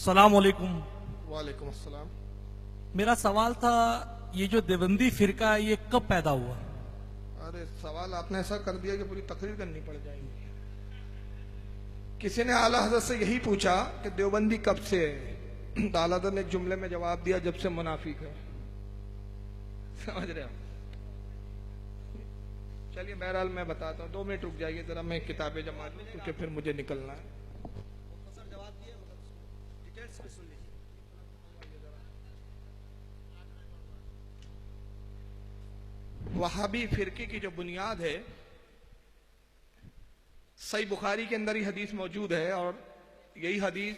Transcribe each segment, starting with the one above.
अस्सलाम वालेकुम। वालेकुम अस्सलाम। मेरा सवाल था, ये जो देवबंदी फिरका है ये कब पैदा हुआ? अरे सवाल आपने ऐसा कर दिया कि पूरी तकरीर करनी पड़ जाएगी। किसी ने आला हजरत से यही पूछा कि देवबंदी कब से है, तो आला हजरत ने एक जुमले में जवाब दिया, जब से मुनाफिक है। समझ रहे हो? चलिए बहरहाल मैं बताता हूँ, 2 मिनट रुक जाइए जरा, मैं किताबें जमा लूं क्योंकि फिर मुझे निकलना है। वहाबी फिरके की जो बुनियाद है, सही बुखारी के अंदर ही हदीस मौजूद है और यही हदीस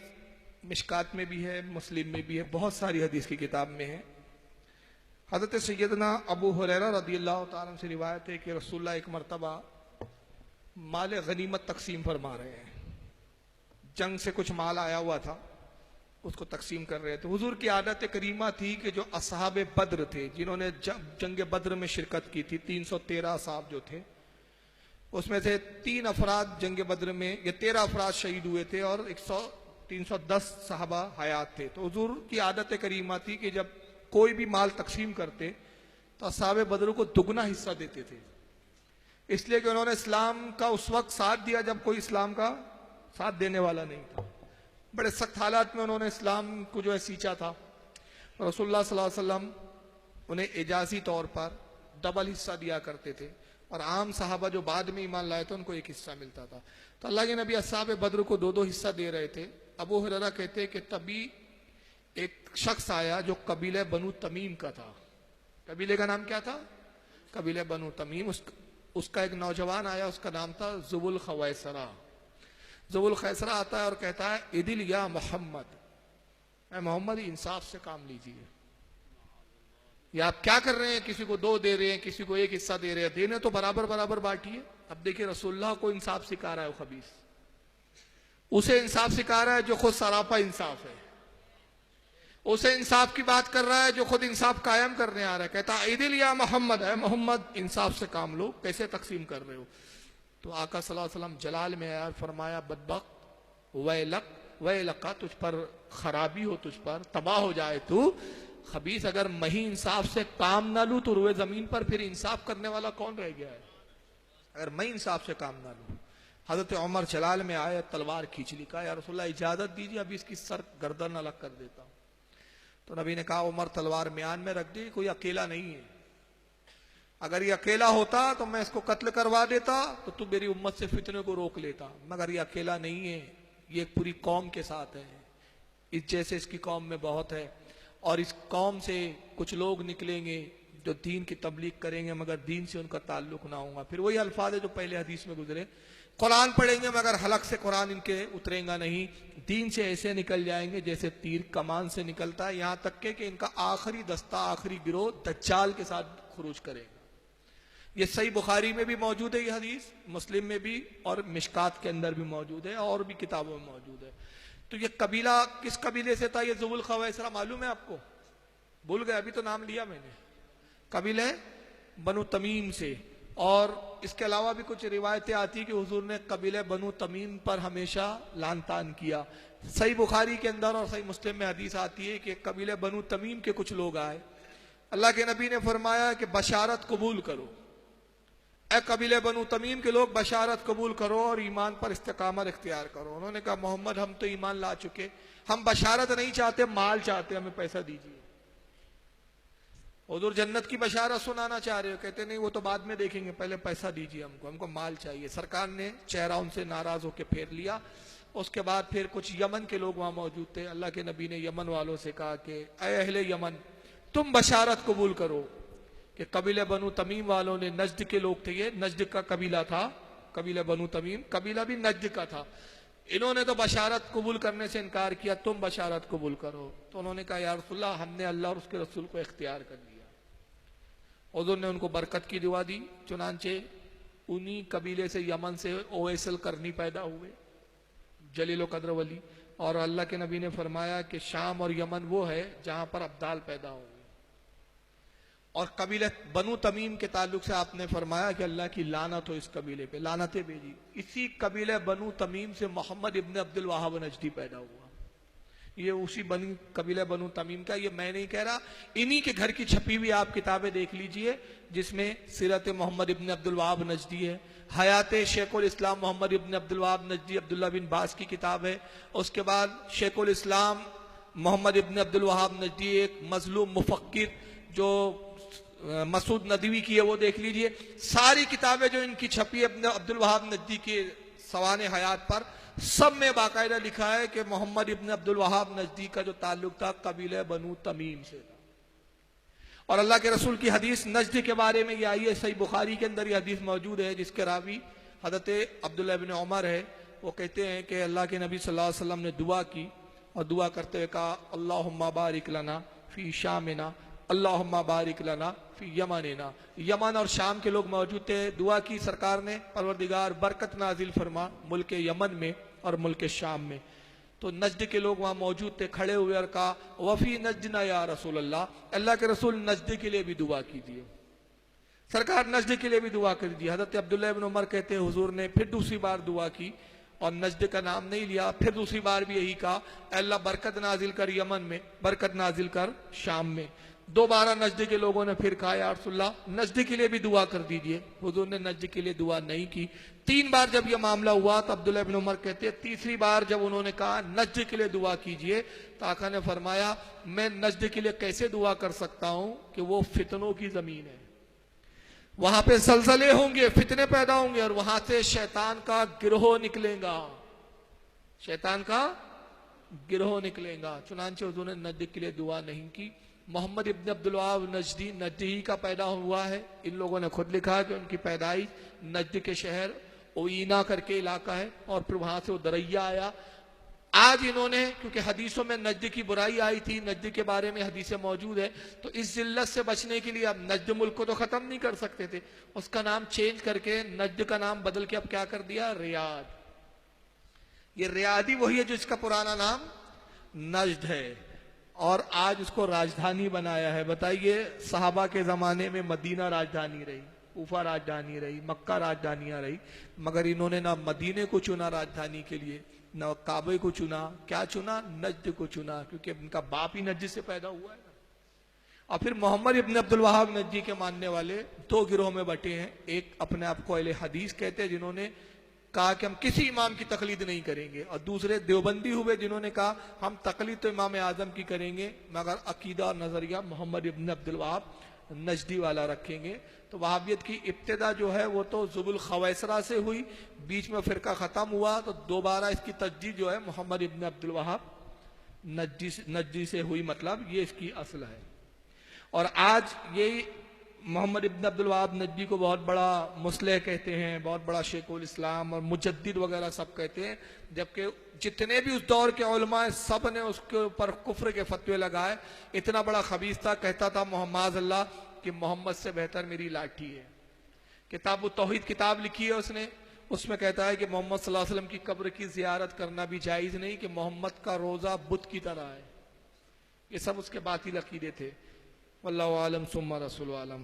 मिशकात में भी है, मुस्लिम में भी है, बहुत सारी हदीस की किताब में है। हजरत सैयदना अबू हुरैरा रदियल्लाहु ताला से रिवायत है कि रसूलुल्लाह एक मरतबा माल गनीमत तकसीम फरमा रहे हैं। जंग से कुछ माल आया हुआ था, उसको तकसीम कर रहे थे। हुजूर की आदत करीमा थी कि जो असहाबे बद्र थे, जिन्होंने जंग बद्र में शिरकत की थी, 313 असहाब जो थे, उसमें से 3 अफराद जंग बद्र में, ये 13 अफराद शहीद हुए थे और 310 साहबा हयात थे। तो हुजूर की आदत करीमा थी कि जब कोई भी माल तकसीम करते तो असहाबे बद्र को दुगना हिस्सा देते थे, इसलिए कि उन्होंने इस्लाम का उस वक्त साथ दिया जब कोई इस्लाम का साथ देने वाला नहीं था। बड़े सख्त हालात में उन्होंने इस्लाम को जो है सींचा था। रसूलुल्लाह सल्लल्लाहु अलैहि वसल्लम उन्हें एजाजी तौर पर डबल हिस्सा दिया करते थे और आम साहबा जो बाद में ईमान लाए थे उनको एक हिस्सा मिलता था। तो अल्लाह के नबी असहाबे बद्र को 2-2 हिस्सा दे रहे थे। अबू हुरैरा कहते कि तभी एक शख्स आया जो कबीले बनु तमीम का था। कबीले का नाम क्या था? कबीले बनु तमीम। उसका एक नौजवान आया, उसका नाम था जुबुल खवैसरा। जुबुल खैसरा आता है और कहता है, इदिल या मोहम्मद, मोहम्मद इंसाफ से काम लीजिए। या आप क्या कर रहे हैं, किसी को 2 दे रहे हैं, किसी को 1 हिस्सा दे रहे हैं, देने तो बराबर बराबर बांटिए। अब देखिए रसूलुल्लाह को इंसाफ सिखा रहा है वो खबीस, उसे इंसाफ सिखा रहा है जो खुद सरापा इंसाफ है, उसे इंसाफ की बात कर रहा है जो खुद इंसाफ कायम करने आ रहा है। कहता है इदिल या मोहम्मद, है मोहम्मद इंसाफ से काम लो, कैसे तकसीम कर रहे हो? तो आका सल्लल्लाहु अलैहि वसल्लम जलाल में आया, फरमाया बदबख्त वैलका, तुझ पर खराबी हो, तुझ पर तबाह हो जाए तू खबीस। अगर मही इंसाफ से काम ना लूं तो रुए जमीन पर फिर इंसाफ करने वाला कौन रह गया है? अगर मैं इंसाफ से काम ना लूं। हजरत उमर जलाल में आए, तलवार खींच ली, कहा या रसूलुल्लाह इजाजत दीजिए, अभी इसकी सर गर्दन अलग कर देता हूं। तो नबी ने कहा उमर तलवार म्यान में रख दी, कोई अकेला नहीं है, अगर ये अकेला होता तो मैं इसको कत्ल करवा देता, तो तू मेरी उम्मत से फितने को रोक लेता, मगर ये अकेला नहीं है, ये एक पूरी कौम के साथ है, इस जैसे इसकी कौम में बहुत है, और इस कौम से कुछ लोग निकलेंगे जो दीन की तबलीग करेंगे मगर दीन से उनका ताल्लुक ना होगा। फिर वही अल्फाज है जो पहले हदीस में गुजरे, कुरान पढ़ेंगे मगर हलक से कुरान इनके उतरेगा नहीं, दीन से ऐसे निकल जाएंगे जैसे तीर कमान से निकलता है, यहां तक के कि इनका आखिरी दस्ता, आखिरी गिरोह दज्जाल के साथ खुरूज करेगा। ये सही बुखारी में भी मौजूद है, ये हदीस मुस्लिम में भी और मिशकात के अंदर भी मौजूद है और भी किताबों में मौजूद है। तो ये कबीला किस कबीले से था? ये जुबुल खवैसरा मालूम है आपको? भूल गए, अभी तो नाम लिया मैंने। कबीले बनु तमीम से। और इसके अलावा भी कुछ रिवायतें आती कि हुजूर ने कबीले बनु तमीम पर हमेशा लान तान किया। सही बुखारी के अंदर और सही मुस्लिम में हदीस आती है कि कबीले बनु तमीम के कुछ लोग आए, अल्लाह के नबी ने फरमाया कि बशारत कबूल करो, ए कबीले बनु तमीम के लोग बशारत कबूल करो और ईमान पर इस्तेकामत इख्तियार करो। उन्होंने कहा मोहम्मद हम तो ईमान ला चुके, हम बशारत नहीं चाहते, माल चाहते, हमें पैसा दीजिए। हुजूर जन्नत की बशारत सुनाना चाह रहे हो? कहते नहीं वो तो बाद में देखेंगे, पहले पैसा दीजिए हमको, हमको माल चाहिए। सरकार ने चेहरा उनसे नाराज होकर फेर लिया। उसके बाद फिर कुछ यमन के लोग वहां मौजूद थे, अल्लाह के नबी ने यमन वालों से कहा कि ऐ अहले यमन, तुम बशारत कबूल करो कि कबीले बनु तमीम वालों ने, नजद के लोग थे, ये नजद का कबीला था, कबीले बनु तमीम कबीला भी नजद का था, इन्होंने तो बशारत कबूल करने से इनकार किया, तुम बशारत कबूल करो। तो उन्होंने कहा या रसूलल्लाह हमने अल्लाह और उसके रसूल को इख्तियार कर लिया। हुजूर ने उनको बरकत की दुआ दी, चुनांचे उन्हीं कबीले से यमन से ओवैसल करनी पैदा हुए, जलील कद्र वली, और अल्लाह के नबी ने फरमाया कि शाम और यमन वो है जहां पर अब्दाल पैदा होंगे। और कबीले बनु तमीम के ताल्लुक से आपने फरमाया कि अल्लाह की लानत हो इस कबीले पे, लानतें भेजी। इसी कबीले बनु तमीम से मोहम्मद इब्न अब्दुल वहाब नजदी पैदा हुआ। ये उसी कबीला बनु तमीम का, ये मैं नहीं कह रहा, इन्हीं के घर की छपी हुई आप किताबें देख लीजिए, जिसमें सीरत मोहम्मद इब्न अब्दुल वहाब नजदी है, हयात शेखुल इस्लाम मोहम्मद इब्न अब्दुल वहाब नजदी अब्दुल्ला बिन बास की किताब है, उसके बाद शेखुल इस्लाम मोहम्मद इब्न अब्दुल वहाब नजदी एक मजलूम मुफक्किर जो मसूद नदवी की है वो देख लीजिए। सारी किताबें जो इनकी छपी है अब्दुल वहाब नजदी के सवाने हयात पर, सब में बाकायदा लिखा है कि मोहम्मद इब्न अब्दुल वहाब नजदी का जो ताल्लुक था कबीले बनु तमीम से था। और अल्लाह के रसूल की हदीस नजद के बारे में ये आई है, सही बुखारी के अंदर ये हदीस मौजूद है, जिसके रावी हजरत अब्दुल्लाह इब्न उमर है। वो कहते हैं कि अल्लाह के नबी सल्लल्लाहु अलैहि वसल्लम ने दुआ की और दुआ करते हुए कहा, अल्लाहुम्मा बारिक लना फी शामिना, अल्लाहुम्मा बारिक लना फी यमनिना। यमन और शाम के लोग मौजूद थे, दुआ की सरकार ने, परवरदिगार बरकत नाजिल फरमा मुल्क यमन में और मुल्क शाम में। तो नजद के लोग वहां मौजूद थे, खड़े हुए और कहा, वफी नजना या रसूल अल्लाह, अल्लाह के रसूल नजद के लिए भी दुआ कीजिए। सरकार नजद के लिए भी दुआ कर दी। हजरत अब्दुल्लाह इब्न उमर कहते हैं हुजूर ने फिर दूसरी बार दुआ की और नजद का नाम नहीं लिया, फिर दूसरी बार भी यही कहा, अल्लाह बरकत नाजिल कर यमन में, बरकत नाजिल कर शाम में। दोबारा नजद के लोगों ने फिर कहा, या रसूलल्लाह नजद के लिए भी दुआ कर दीजिए। हुजूर ने नजद के लिए दुआ नहीं की। 3 बार जब यह मामला हुआ तो अब्दुल्लाह इब्न उमर कहते हैं तीसरी बार जब उन्होंने कहा नजद के लिए दुआ कीजिए, तो आका ने फरमाया, मैं नजद के लिए कैसे दुआ कर सकता हूं कि वो फितनों की जमीन है, वहां पे जलजले होंगे, फितने पैदा होंगे और वहां से शैतान का गिरोह निकलेगा, शैतान का गिरोह निकलेगा। चुनांचे हुजूर ने नजद के लिए दुआ नहीं की। मोहम्मद इब्न अब्दुल वहाब नजदी नजदी का पैदा हुआ है। इन लोगों ने खुद लिखा कि उनकी पैदाइश नजद के शहर ओईना करके इलाका है और फिर वहां से वो दरैया आया। आज इन्होंने, क्योंकि हदीसों में नजद की बुराई आई थी, नजद के बारे में हदीसें मौजूद है, तो इस जिल्लत से बचने के लिए अब नजद मुल्क को तो खत्म नहीं कर सकते थे, उसका नाम चेंज करके नजद का नाम बदल के अब क्या कर दिया, रियाद। ये रियादी वही है जिसका पुराना नाम नजद है और आज उसको राजधानी बनाया है। बताइए, सहाबा के जमाने में मदीना राजधानी रही, कूफा राजधानी रही, मक्का राजधानियां रही, मगर इन्होंने ना मदीने को चुना राजधानी के लिए, न काबे को चुना, क्या चुना, नजद को चुना, क्योंकि इनका बाप ही नजद से पैदा हुआ है ना। और फिर मोहम्मद इब्न अब्दुल वहाब नजदी के मानने वाले 2 गिरोह में बटे हैं। एक अपने आप को अहले हदीस कहते हैं, जिन्होंने कहा कि हम किसी इमाम की तकलीद नहीं करेंगे, और दूसरे देवबंदी हुए जिन्होंने कहा हम तकलीद तो इमाम आजम की करेंगे मगर अकीदा और नजरिया मोहम्मद इब्न अब्दुल वहाब नजदी वाला रखेंगे। तो वहाबियत की इब्तिदा जो है वो तो जुबुल खवैसरा से हुई, बीच में फिरका खत्म हुआ, तो दोबारा इसकी तजदीद जो है मोहम्मद इब्न अब्दुल वहाब नजदी से हुई, मतलब ये इसकी असल है। और आज यही मोहम्मद इब्न अब्दुल वहाब नजदी को बहुत बड़ा मुस्लिह कहते हैं, बहुत बड़ा शेखुल इस्लाम और मुजद्दिद वगैरह सब कहते हैं, जबकि जितने भी उस दौर के उलमा है सब ने उसके ऊपर कुफ्र के फतवे लगाए। इतना बड़ा खबीस था, कहता था मोहम्मद अल्लाह कि मोहम्मद से बेहतर मेरी लाठी है। किताब तौहीद किताब लिखी है उसने, उसमें कहता है कि मोहम्मद सल्लल्लाहु अलैहि वसल्लम की कब्र की जियारत करना भी जायज नहीं, कि मोहम्मद का रोजा बुत की तरह है। ये सब उसके बातिल अकीदे थे। वल्लाहु आलम सुम्मा रसूल आलम।